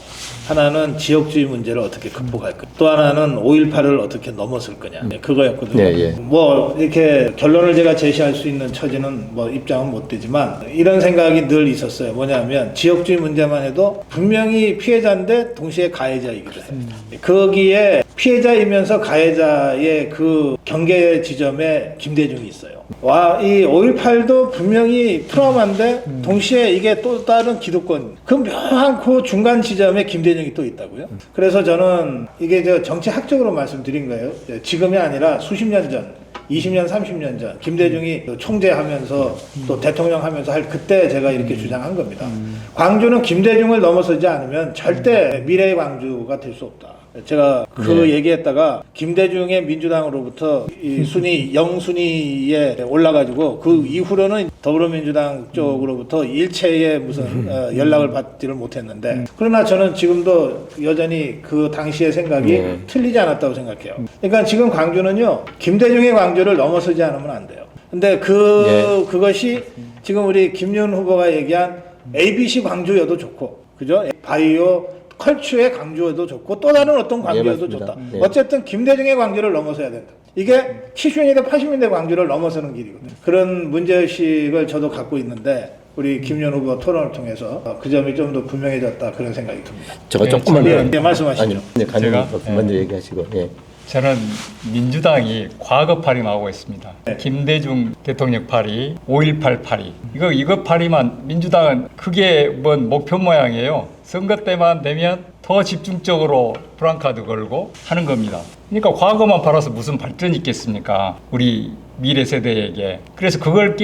Speaker 1: 하나는 지역주의 문제를 어떻게 극복할 까, 또 하나는 5.18을 어떻게 넘어설 거냐. 그거였거든요. 뭐 이렇게 결론을 제가 제시할 수 있는 처지는 뭐 입장은 못 되지만 이런 생각이 늘 있었어요. 뭐냐면 지역주의 문제만 해도 분명히 피해자인데 동시에 가해자이기도 해요. 거기에 피해자이면서 가해자의 그 경계 지점에 김대중이 있어요. 이 5.18도 분명히 트라우마인데 동시에 이게 또 다른 기득권 그 묘한 그 중간 지점에 김대중이 또 있다고요. 그래서 저는 이게 저 정치학적으로 말씀드린 거예요. 지금이 아니라 수십 년 전 20년 30년 전 김대중이 총재하면서 또 대통령 하면서 할 그때 제가 이렇게 주장한 겁니다. 광주는 김대중을 넘어서지 않으면 절대 미래의 광주가 될 수 없다. 제가 그
Speaker 3: 네.
Speaker 1: 얘기했다가 김대중의 민주당으로부터 이 순위 0순위에 올라가지고 그 이후로는 더불어민주당 쪽으로부터 일체의 무슨 연락을 받지를 못했는데 그러나 저는 지금도 여전히 그 당시의 생각이
Speaker 3: 네.
Speaker 1: 틀리지 않았다고 생각해요. 그러니까 지금 광주는요 김대중의 광주를 넘어서지 않으면 안 돼요. 근데 그것이 지금 우리 김윤 후보가 얘기한 ABC 광주여도 좋고 그죠? 바이오 컬처의 광주여도 좋고 또 다른 어떤 광주여도
Speaker 3: 맞습니다.
Speaker 1: 좋다.
Speaker 3: 네.
Speaker 1: 어쨌든 김대중의 광주를 넘어서야 된다. 이게 70년대 80년대 광주를 넘어서는 길이거든요. 그런 문제의식을 저도 갖고 있는데 우리 김윤 후보 토론을 통해서 그 점이 좀 더 분명해졌다 그런 생각이 듭니다.
Speaker 3: 제가
Speaker 4: 네,
Speaker 3: 조금만
Speaker 1: 예, 예, 말씀하시죠.
Speaker 3: 아니요. 네, 강영
Speaker 4: 제가?
Speaker 3: 의원 먼저 얘기하시고. 예.
Speaker 4: 저는 민주당이 과거팔이 나오고 있습니다.
Speaker 1: 네.
Speaker 4: 김대중 대통령 팔이, 5.18 팔이. 이거 팔이만 민주당은 크게 뭔 목표 모양이에요. 선거 때만 되면 더 집중적으로 프랑카드 걸고 하는 겁니다. 그러니까 과거만 팔아서 무슨 발전이 있겠습니까? 우리 미래 세대에게. 그래서 그걸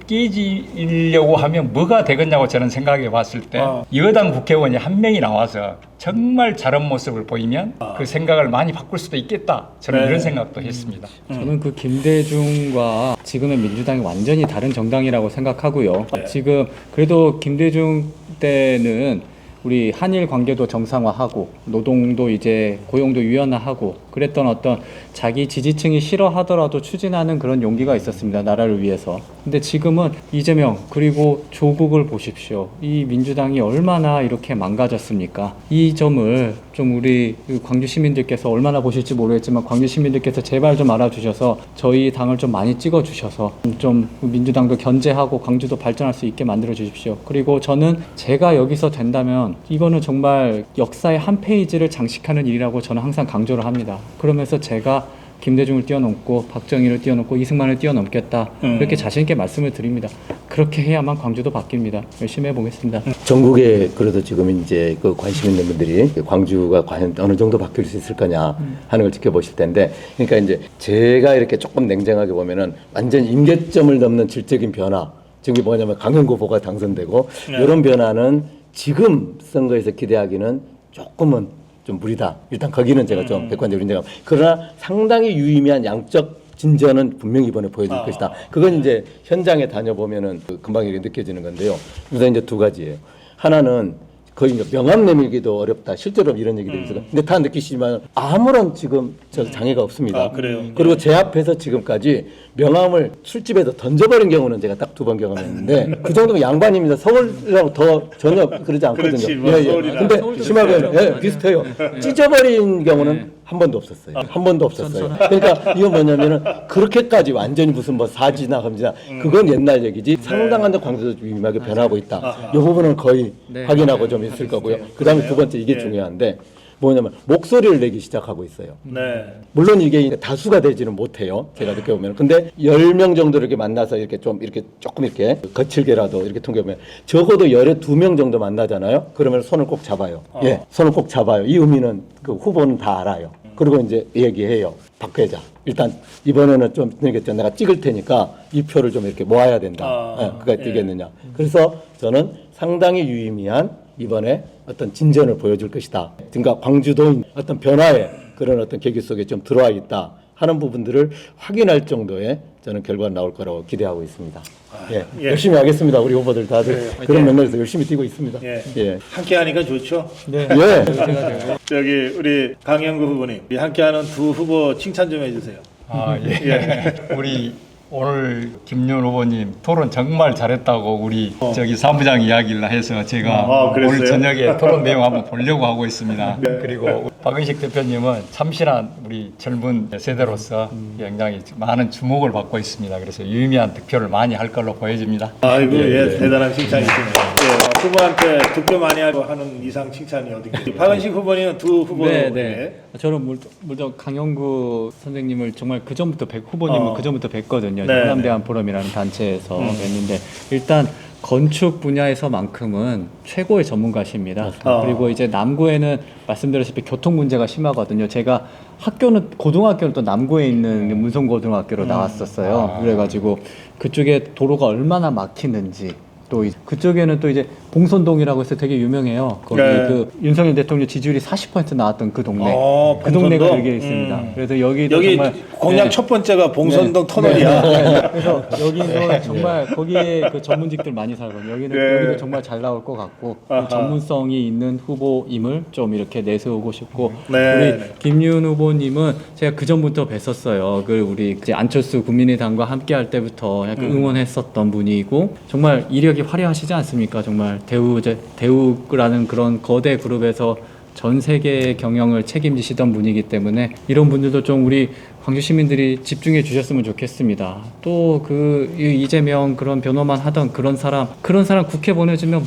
Speaker 4: 깨지려고 하면 뭐가 되겠냐고 저는 생각해 봤을 때 여당 국회의원이 한 명이 나와서 정말 저런 모습을 보이면 그 생각을 많이 바꿀 수도 있겠다. 저는
Speaker 1: 네.
Speaker 4: 이런 생각도 했습니다.
Speaker 2: 저는 그 김대중과 지금의 민주당이 완전히 다른 정당이라고 생각하고요.
Speaker 1: 네.
Speaker 2: 지금 그래도 김대중 때는 우리 한일 관계도 정상화하고 노동도 이제 고용도 유연화하고 그랬던 어떤 자기 지지층이 싫어하더라도 추진하는 그런 용기가 있었습니다. 나라를 위해서. 근데 지금은 이재명 그리고 조국을 보십시오. 이 민주당이 얼마나 이렇게 망가졌습니까? 이 점을 좀 우리 광주 시민들께서 얼마나 보실지 모르겠지만 광주 시민들께서 제발 좀 알아주셔서 저희 당을 좀 많이 찍어주셔서 좀 민주당도 견제하고 광주도 발전할 수 있게 만들어 주십시오. 그리고 저는 제가 여기서 된다면 이거는 정말 역사의 한 페이지를 장식하는 일이라고 저는 항상 강조를 합니다. 그러면서 제가 김대중을 뛰어넘고 박정희를 뛰어넘고 이승만을 뛰어넘겠다 이렇게 자신 있게 말씀을 드립니다. 그렇게 해야만 광주도 바뀝니다. 열심히 해보겠습니다.
Speaker 3: 전국에 그래도 지금 이제 그 관심 있는 분들이 광주가 과연 어느 정도 바뀔 수 있을 거냐 하는 걸 지켜보실 텐데, 그러니까 이제 제가 이렇게 조금 냉정하게 보면은 완전 임계점을 넘는 질적인 변화, 지금 뭐냐면 강영구 후보가 당선되고 이런 변화는 지금 선거에서 기대하기는 조금은 좀 무리다. 일단 거기는 제가 좀 객관적으로 인정합니다. 그러나 상당히 유의미한 양적 진전은 분명히 이번에 보여줄 것이다. 그건 이제 현장에 다녀보면은 금방 이렇게 느껴지는 건데요. 우선 이제 두 가지예요. 하나는 거의 이제 명함 내밀기도 어렵다. 실제로 이런 얘기도 있어요. 근데 다 느끼시지만 아무런 지금 저 장애가 없습니다.
Speaker 1: 아, 그래요?
Speaker 3: 그리고 제 앞에서 지금까지 명함을 술집에서 던져버린 경우는 제가 딱 두 번 경험했는데 그 정도면 양반입니다. 서울이랑 더 전혀 그러지 않거든요.
Speaker 1: 그렇지, 뭐 서울이랑.
Speaker 3: 근데 심하게 비슷해요. 찢어버린 경우는 한 번도 없었어요. 한 번도 없었어요. 그러니까 이건 뭐냐면은 그렇게까지 완전히 무슨 뭐 사지나 험지나 그건 옛날 얘기지. 상당한 광주도 유의미하게 변하고 있다. 이 부분은 거의 확인하고 좀 있을 거고요. 그다음에 두 번째 이게 중요한데 뭐냐면 목소리를 내기 시작하고 있어요.
Speaker 1: 네.
Speaker 3: 물론 이게 다수가 되지는 못해요. 제가 느껴보면. 근데 10명 정도 이렇게 만나서 이렇게 좀 이렇게 조금 이렇게 거칠게라도 이렇게 통계보면 적어도 12명 정도 만나잖아요. 그러면 손을 꼭 잡아요. 예, 손을 꼭 잡아요. 이 의미는 그 후보는 다 알아요. 그리고 이제 얘기해요. 박 회장. 일단 이번에는 좀 되겠죠. 내가 찍을 테니까 이 표를 좀 이렇게 모아야 된다. 예, 그가 되겠느냐. 그래서 저는 상당히 유의미한 이번에 어떤 진전을 보여줄 것이다. 그러니까 광주도 어떤 변화의 그런 어떤 계기 속에 좀 들어와 있다 하는 부분들을 확인할 정도의 저는 결과가 나올 거라고 기대하고 있습니다. 예,
Speaker 1: 예.
Speaker 3: 열심히 하겠습니다. 우리 후보들 다들 그런 면에서 열심히 뛰고 있습니다.
Speaker 1: 예.
Speaker 3: 예.
Speaker 1: 함께 하니까 좋죠.
Speaker 2: 네.
Speaker 3: 예.
Speaker 1: 저기 우리 강영구 후보님 함께하는 두 후보 칭찬 좀 해주세요.
Speaker 4: 아, 예. 우리 오늘 김윤 후보님 토론 정말 잘했다고 우리 저기 사무장 이야기를 해서 제가
Speaker 1: 그랬어요?
Speaker 4: 오늘 저녁에 토론 내용 한번 보려고 하고 있습니다. 그리고 박은식 대표님은 참신한 우리 젊은 세대로서 굉장히 많은 주목을 받고 있습니다. 그래서 유의미한 득표를 많이 할 걸로 보여집니다.
Speaker 1: 아이고 예, 대단한 칭찬이시네요. 예, 후보한테 득표 많이 하고 하는 이상 칭찬이 어디? 박은식 후보님은 두 후보.
Speaker 2: 네. 저는 물론 강영구 선생님을 정말 그 전부터 후보님은 그 전부터 뵀거든요.
Speaker 1: 네,
Speaker 2: 호남대한 포럼이라는 단체에서 뵀는데 일단 건축 분야에서만큼은 최고의 전문가십니다. 그리고 이제 남구에는 말씀드렸다시피 교통 문제가 심하거든요. 제가 고등학교는 또 남구에 있는 문성고등학교로 나왔었어요. 그래가지고 그쪽에 도로가 얼마나 막히는지 또 그쪽에는 또 이제 봉선동이라고 해서 되게 유명해요. 거기
Speaker 1: 네.
Speaker 2: 그 윤석열 대통령 지지율이 40% 나왔던 그 동네. 그
Speaker 1: 봉선동?
Speaker 2: 동네가 여기에 있습니다. 그래서 여기도
Speaker 1: 여기
Speaker 2: 정말
Speaker 1: 공약
Speaker 2: 네.
Speaker 1: 첫 번째가 봉선동 터널이야.
Speaker 2: 그래서 여기도 정말 거기에 그 전문직들 많이 살거든요.
Speaker 1: 네.
Speaker 2: 여기도 정말 잘 나올 것 같고
Speaker 1: 아하.
Speaker 2: 전문성이 있는 후보임을 좀 이렇게 내세우고 싶고
Speaker 1: 네.
Speaker 2: 우리 김윤 후보님은 제가 그 전부터 뵀었어요. 그 우리 이제 안철수 국민의당과 함께할 때부터 약간 응원했었던 분이고 정말 이력이 화려하시지 않습니까? 정말 대우라는 그런 거대 그룹에서 전 세계의 경영을 책임지시던 분이기 때문에 이런 분들도 좀 우리 광주 시민들이 집중해 주셨으면 좋겠습니다. 또 그 이재명 그런 변호만 하던 그런 사람 국회 보내주면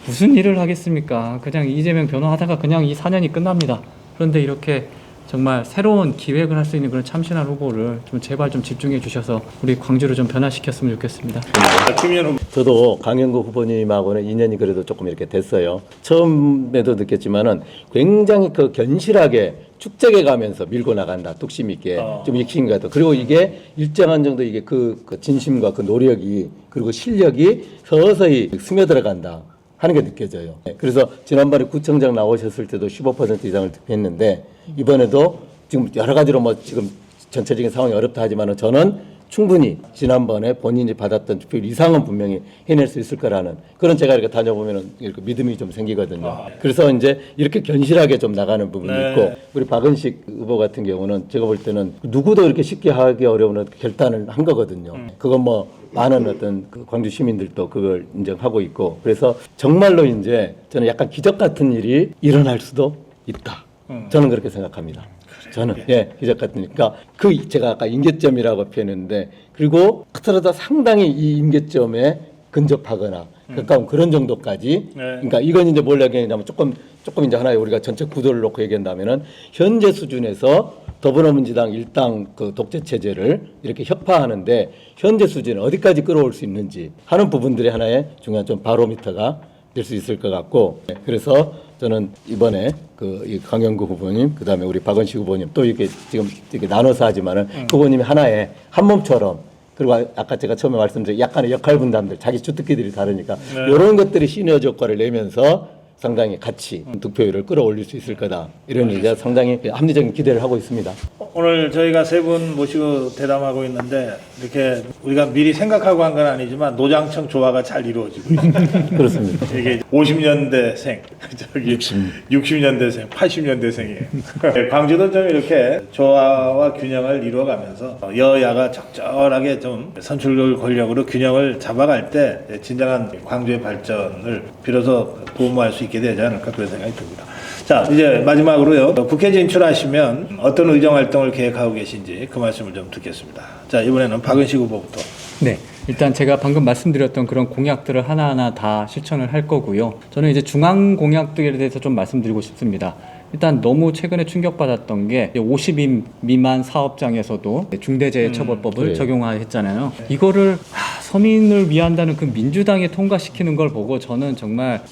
Speaker 2: 무슨 일을 하겠습니까? 그냥 이재명 변호하다가 그냥 이 4년이 끝납니다. 그런데 이렇게 정말 새로운 기획을 할 수 있는 그런 참신한 후보를 좀 제발 좀 집중해 주셔서 우리 광주를 좀 변화시켰으면 좋겠습니다.
Speaker 1: 김윤 후보.
Speaker 3: 저도 강영구 후보님하고는 인연이 그래도 조금 이렇게 됐어요. 처음에도 느꼈지만은 굉장히 그 견실하게 축적해 가면서 밀고 나간다. 뚝심 있게 좀 익힌 것 같아요. 그리고 이게 일정한 정도 이게 그 진심과 그 노력이 그리고 실력이 서서히 스며들어간다 하는 게 느껴져요. 그래서 지난번에 구청장 나오셨을 때도 15% 이상을 득표했는데 이번에도 지금 여러 가지로 뭐 지금 전체적인 상황이 어렵다 하지만은 저는 충분히 지난번에 본인이 받았던 투표율 이상은 분명히 해낼 수 있을 거라는 그런 제가 이렇게 다녀보면은 이렇게 믿음이 좀 생기거든요. 그래서 이제 이렇게 견실하게 좀 나가는 부분이
Speaker 1: 네.
Speaker 3: 있고 우리 박은식 후보 같은 경우는 제가 볼 때는 누구도 이렇게 쉽게 하기 어려운 결단을 한 거거든요. 그건 뭐 많은 어떤 그 광주 시민들도 그걸 인정하고 있고 그래서 정말로 이제 저는 약간 기적 같은 일이 일어날 수도 있다. 저는 그렇게 생각합니다. 저는 기적 같으니까 그 제가 아까 임계점이라고 표현했는데 그리고 그러다 상당히 이 임계점에 근접하거나 가까운 그런 정도까지 그러니까 이건 이제 뭘 얘기하냐면 조금 이제 하나의 우리가 전체 구도를 놓고 얘기한다면은 현재 수준에서 더불어민주당 일당 그 독재 체제를 이렇게 혁파하는데 현재 수준에 어디까지 끌어올 수 있는지 하는 부분들이 하나의 중요한 좀 바로미터가 될 수 있을 것 같고 그래서 저는 이번에 이 강영구 후보님 그다음에 우리 박은식 후보님 또 이렇게 지금 이렇게 나눠서 하지만은 후보님이 하나의 한 몸처럼 그리고 아까 제가 처음에 말씀드린 약간의 역할 분담들 자기 주특기들이 다르니까 이런 것들이 시너지 효과를 내면서 상당히 같이 득표율을 끌어올릴 수 있을 거다 이런 이제 상당히 합리적인 기대를 하고 있습니다.
Speaker 1: 오늘 저희가 세 분 모시고 대담하고 있는데 이렇게 우리가 미리 생각하고 한 건 아니지만 노장청 조화가 잘 이루어지고 있습니다.
Speaker 3: 그렇습니다.
Speaker 1: 이게 50년대생, 저기 60년대생, 80년대생이에요. 광주도 좀 이렇게 조화와 균형을 이루어가면서 여야가 적절하게 좀 선출 권력으로 균형을 잡아갈 때 진정한 광주의 발전을 비로소 도모할 수 있게 되지 않을까 그런 생각이 듭니다. 자, 이제 마지막으로요. 국회 진출하시면 어떤 의정 활동을 계획하고 계신지 그 말씀을 좀 듣겠습니다. 자, 이번에는 박은식 후보부터.
Speaker 2: 네. 일단 제가 방금 말씀드렸던 그런 공약들을 하나하나 다 실천을 할 거고요. 저는 이제 중앙 공약들에 대해서 좀 말씀드리고 싶습니다. 일단 너무 최근에 충격받았던 게 50인 미만 사업장에서도 중대재해처벌법을 적용했잖아요. 이거를 서민을 위한다는 그 민주당이 통과시키는 걸 보고 저는 정말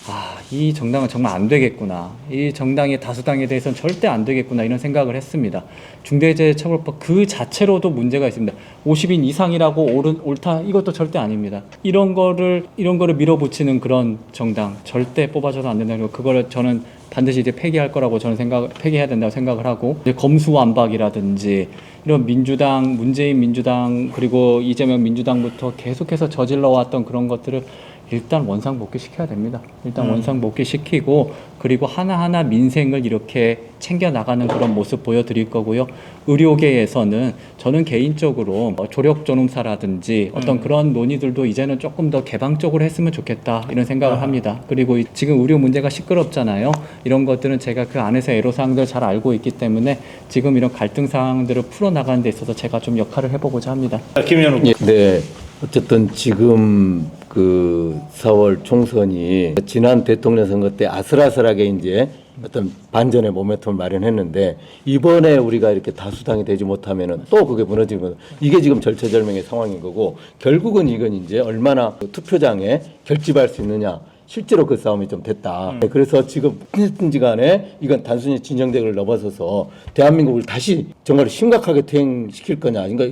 Speaker 2: 이 정당은 정말 안 되겠구나. 이 정당의 다수당에 대해서는 절대 안 되겠구나 이런 생각을 했습니다. 중대재해처벌법 그 자체로도 문제가 있습니다. 50인 이상이라고 옳다 이것도 절대 아닙니다. 이런 거를 밀어붙이는 그런 정당 절대 뽑아줘도 안 된다는 거 그거를 저는 반드시 이제 폐기할 거라고 저는 폐기해야 된다고 생각을 하고 이제 검수완박이라든지 이런 민주당, 문재인 민주당 그리고 이재명 민주당부터 계속해서 저질러 왔던 그런 것들을 일단 원상복귀 시켜야 됩니다. 일단 원상복귀 시키고 그리고 하나하나 민생을 이렇게 챙겨 나가는 그런 모습 보여드릴 거고요. 의료계에서는 저는 개인적으로 조력조nom사라든지 어떤 그런 논의들도 이제는 조금 더 개방적으로 했으면 좋겠다 이런 생각을 합니다. 그리고 지금 의료 문제가 시끄럽잖아요. 이런 것들은 제가 그 안에서 애로사항들 잘 알고 있기 때문에 지금 이런 갈등 사항들을 풀어나가는 데 있어서 제가 좀 역할을 해보고자 합니다.
Speaker 1: 김현우 후보.
Speaker 3: 네. 어쨌든 지금 그 4월 총선이 지난 대통령 선거 때 아슬아슬하게 이제 어떤 반전의 모멘텀을 마련했는데 이번에 우리가 이렇게 다수당이 되지 못하면은 또 그게 무너지는 거죠. 이게 지금 절체절명의 상황인 거고 결국은 이건 이제 얼마나 투표장에 결집할 수 있느냐. 실제로 그 싸움이 좀 됐다. 그래서 지금 어쨌든지 간에 이건 단순히 진영대를 넘어서서 대한민국을 다시 정말 심각하게 퇴행시킬 거냐. 그러니까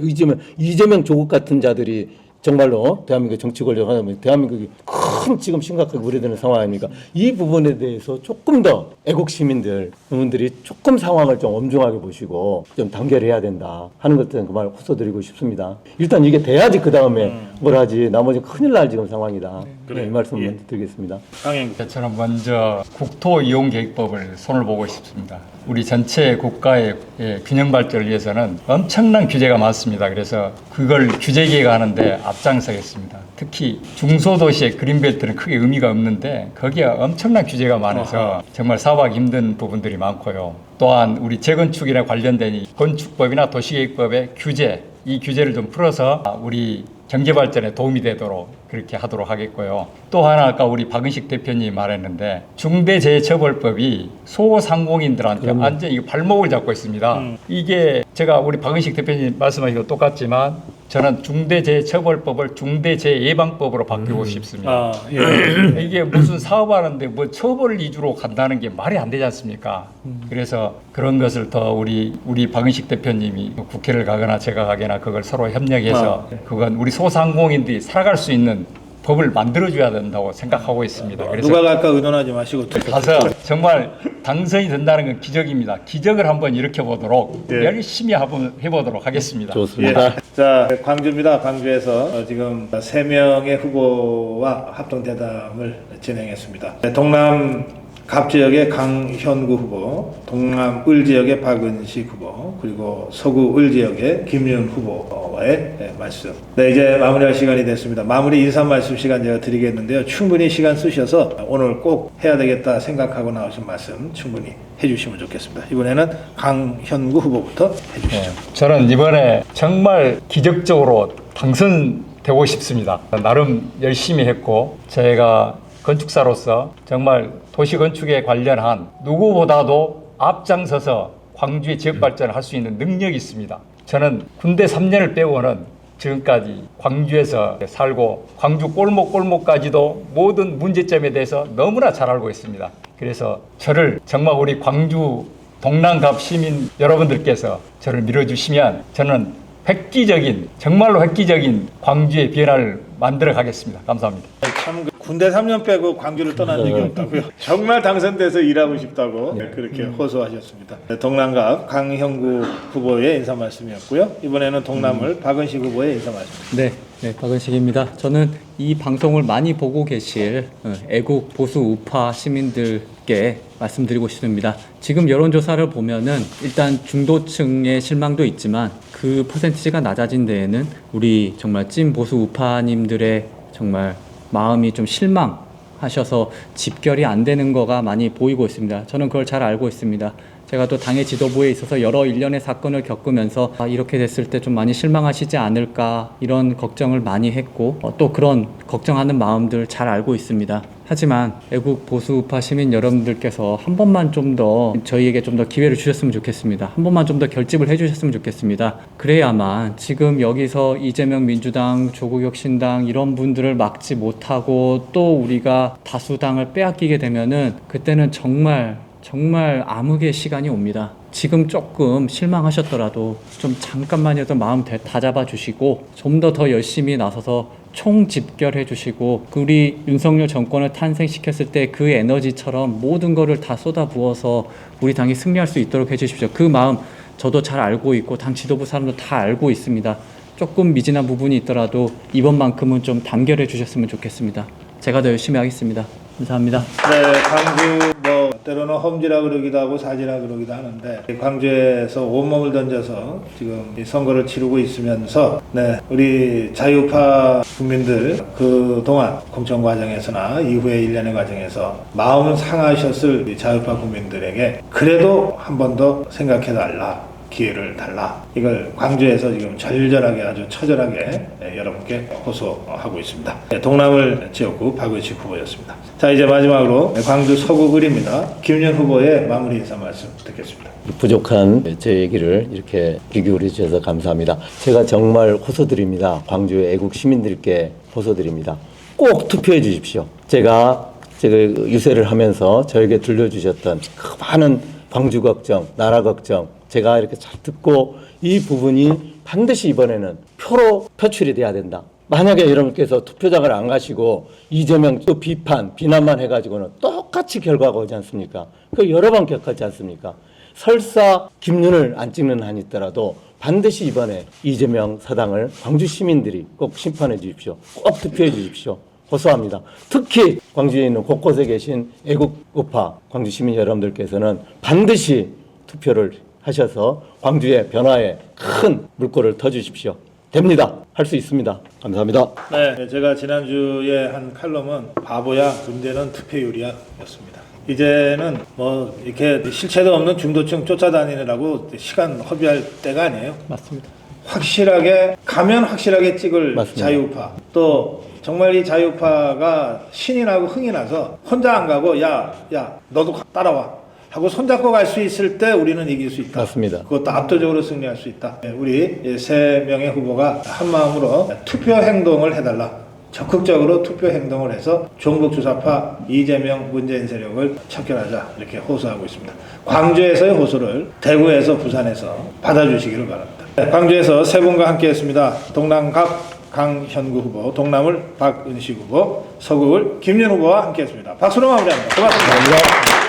Speaker 3: 이재명 조국 같은 자들이 정말로 대한민국 정치 권력을 하면 대한민국이 참 지금 심각하게 우려되는 상황 아닙니까? 이 부분에 대해서 조금 더 애국 시민들, 분들이 조금 상황을 좀 엄중하게 보시고 좀 단결해야 된다 하는 것들은 그 말 호소드리고 싶습니다. 일단 이게 돼야지 그 다음에 뭘 하지. 나머지 큰일 날 지금 상황이다. 네, 이 말씀 먼저 드리겠습니다.
Speaker 1: 강행
Speaker 4: 저는 먼저 국토이용계획법을 손을 보고 싶습니다. 우리 전체 국가의 균형 발전을 위해서는 엄청난 규제가 많습니다. 그래서 그걸 규제 개혁하는데 앞장서겠습니다. 특히 중소도시의 그린벨트는 크게 의미가 없는데 거기에 엄청난 규제가 많아서 정말 사업하기 힘든 부분들이 많고요. 또한 우리 재건축이나 관련된 이 건축법이나 도시계획법의 규제, 이 규제를 좀 풀어서 우리 경제 발전에 도움이 되도록 그렇게 하도록 하겠고요. 또 하나 아까 우리 박은식 대표님이 말했는데 중대재해처벌법이 소상공인들한테 완전히 이거 발목을 잡고 있습니다. 이게 제가 우리 박은식 대표님 말씀하신 거 똑같지만 저는 중대재해처벌법을 중대재해예방법으로 바꾸고 싶습니다.
Speaker 1: 아, 예.
Speaker 4: 이게 무슨 사업하는데 뭐 처벌 위주로 간다는 게 말이 안 되지 않습니까? 그래서 그런 것을 더 우리 박은식 대표님이 국회를 가거나 제가 가거나 그걸 서로 협력해서 그건 우리 소상공인들이 살아갈 수 있는 법을 만들어줘야 된다고 생각하고 있습니다. 그래서
Speaker 1: 누가 갈까 의논하지 마시고
Speaker 4: 가서 정말 당선이 된다는 건 기적입니다. 기적을 한번 일으켜 보도록
Speaker 1: 예.
Speaker 4: 열심히 한번 해보도록 하겠습니다.
Speaker 3: 좋습니다.
Speaker 1: 예. 자, 광주입니다. 광주에서 지금 3명의 후보와 합동 대담을 진행했습니다. 동남 갑 지역의 강현구 후보, 동남 을 지역의 박은식 후보, 그리고 서구 을 지역의 김윤 후보와의 말씀. 네, 이제 마무리할 시간이 됐습니다. 마무리 인사 말씀 시간 제가 드리겠는데요. 충분히 시간 쓰셔서 오늘 꼭 해야 되겠다 생각하고 나오신 말씀 충분히 해주시면 좋겠습니다. 이번에는 강현구 후보부터 해주시죠.
Speaker 4: 저는 이번에 정말 기적적으로 당선되고 싶습니다. 나름 열심히 했고 제가 건축사로서 정말 도시건축에 관련한 누구보다도 앞장서서 광주의 지역발전을 할 수 있는 능력이 있습니다. 저는 군대 3년을 빼고는 지금까지 광주에서 살고 광주 골목골목까지도 모든 문제점에 대해서 너무나 잘 알고 있습니다. 그래서 저를 정말 우리 광주 동남갑 시민 여러분들께서 저를 밀어주시면 저는 정말로 획기적인 광주의 변화를 만들어 가겠습니다. 감사합니다.
Speaker 1: 참 군대 3년 빼고 광주를 떠난 적이 없다고요. 정말 당선돼서 일하고 싶다고 그렇게 호소하셨습니다. 동남갑 강형구 후보의 인사 말씀이었고요. 이번에는 동남을 박은식 후보의 인사 말씀입니다.
Speaker 2: 네, 박은식입니다. 저는 이 방송을 많이 보고 계실 애국 보수 우파 시민들께 말씀드리고 싶습니다. 지금 여론조사를 보면은 일단 중도층의 실망도 있지만 그 퍼센티지가 낮아진 데에는 우리 정말 찐 보수 우파님들의 정말 마음이 좀 실망하셔서 집결이 안 되는 거가 많이 보이고 있습니다. 저는 그걸 잘 알고 있습니다. 제가 또 당의 지도부에 있어서 여러 일련의 사건을 겪으면서 이렇게 됐을 때 좀 많이 실망하시지 않을까 이런 걱정을 많이 했고 또 그런 걱정하는 마음들 잘 알고 있습니다. 하지만 애국 보수 우파 시민 여러분들께서 한 번만 좀 더 저희에게 좀 더 기회를 주셨으면 좋겠습니다. 한 번만 좀 더 결집을 해주셨으면 좋겠습니다. 그래야만 지금 여기서 이재명 민주당, 조국 혁신당 이런 분들을 막지 못하고 또 우리가 다수당을 빼앗기게 되면은 그때는 정말 암흑의 시간이 옵니다. 지금 조금 실망하셨더라도 좀 잠깐만이라도 마음 다잡아 주시고 좀 더 열심히 나서서 총집결해 주시고 우리 윤석열 정권을 탄생시켰을 때 그 에너지처럼 모든 거를 다 쏟아부어서 우리 당이 승리할 수 있도록 해주십시오. 그 마음 저도 잘 알고 있고 당 지도부 사람도 다 알고 있습니다. 조금 미진한 부분이 있더라도 이번만큼은 좀 단결해 주셨으면 좋겠습니다. 제가 더 열심히 하겠습니다. 감사합니다.
Speaker 1: 네, 광주 때로는 험지라 그러기도 하고 사지라 그러기도 하는데 광주에서 온몸을 던져서 지금 이 선거를 치르고 있으면서 우리 자유파 국민들 그 동안 공천 과정에서나 이후의 일련의 과정에서 마음 상하셨을 우리 자유파 국민들에게 그래도 한 번 더 생각해 달라. 기회를 달라. 이걸 광주에서 지금 절절하게 아주 처절하게 여러분께 호소하고 있습니다. 동남을 지역구 박은식 후보였습니다. 자, 이제 마지막으로 광주 서구 을입니다. 김윤 후보의 마무리 인사 말씀 듣겠습니다.
Speaker 3: 부족한 제 얘기를 이렇게 귀 기울여 주셔서 감사합니다. 제가 정말 호소드립니다. 광주의 애국 시민들께 호소드립니다. 꼭 투표해 주십시오. 제가 유세를 하면서 저에게 들려주셨던 그 많은 광주 걱정, 나라 걱정 제가 이렇게 잘 듣고 이 부분이 반드시 이번에는 표로 표출이 돼야 된다. 만약에 여러분께서 투표장을 안 가시고 이재명 또 비난만 해가지고는 똑같이 결과가 오지 않습니까? 그 여러 번 겪었지 않습니까? 설사 김윤을 안 찍는 한이 있더라도 반드시 이번에 이재명 사당을 광주 시민들이 꼭 심판해 주십시오. 꼭 투표해 주십시오. 호소합니다. 특히 광주에 있는 곳곳에 계신 애국우파 광주 시민 여러분들께서는 반드시 투표를 하셔서 광주의 변화에 큰 물꼬를 터주십시오. 됩니다. 할 수 있습니다. 감사합니다.
Speaker 1: 네, 제가 지난주에 한 칼럼은 바보야 문제는 투표율이야 였습니다. 이제는 뭐 이렇게 실체도 없는 중도층 쫓아다니느라고 시간 허비할 때가 아니에요.
Speaker 2: 맞습니다.
Speaker 1: 확실하게 가면 확실하게 찍을
Speaker 3: 맞습니다.
Speaker 1: 자유우파, 또 정말 이 자유우파가 신이 나고 흥이 나서 혼자 안 가고 야 너도 따라와 하고 손잡고 갈 수 있을 때 우리는 이길 수 있다.
Speaker 3: 맞습니다.
Speaker 1: 그것도 압도적으로 승리할 수 있다. 우리 3명의 후보가 한마음으로 투표 행동을 해달라. 적극적으로 투표 행동을 해서 종북주사파 이재명 문재인 세력을 척결하자 이렇게 호소하고 있습니다. 광주에서의 호소를 대구에서 부산에서 받아주시기를 바랍니다. 광주에서 세 분과 함께했습니다. 동남갑 강현구 후보, 동남을 박은식 후보, 서구을 김윤 후보와 함께했습니다. 박수로 마무리합니다. 고맙습니다.
Speaker 3: 감사합니다.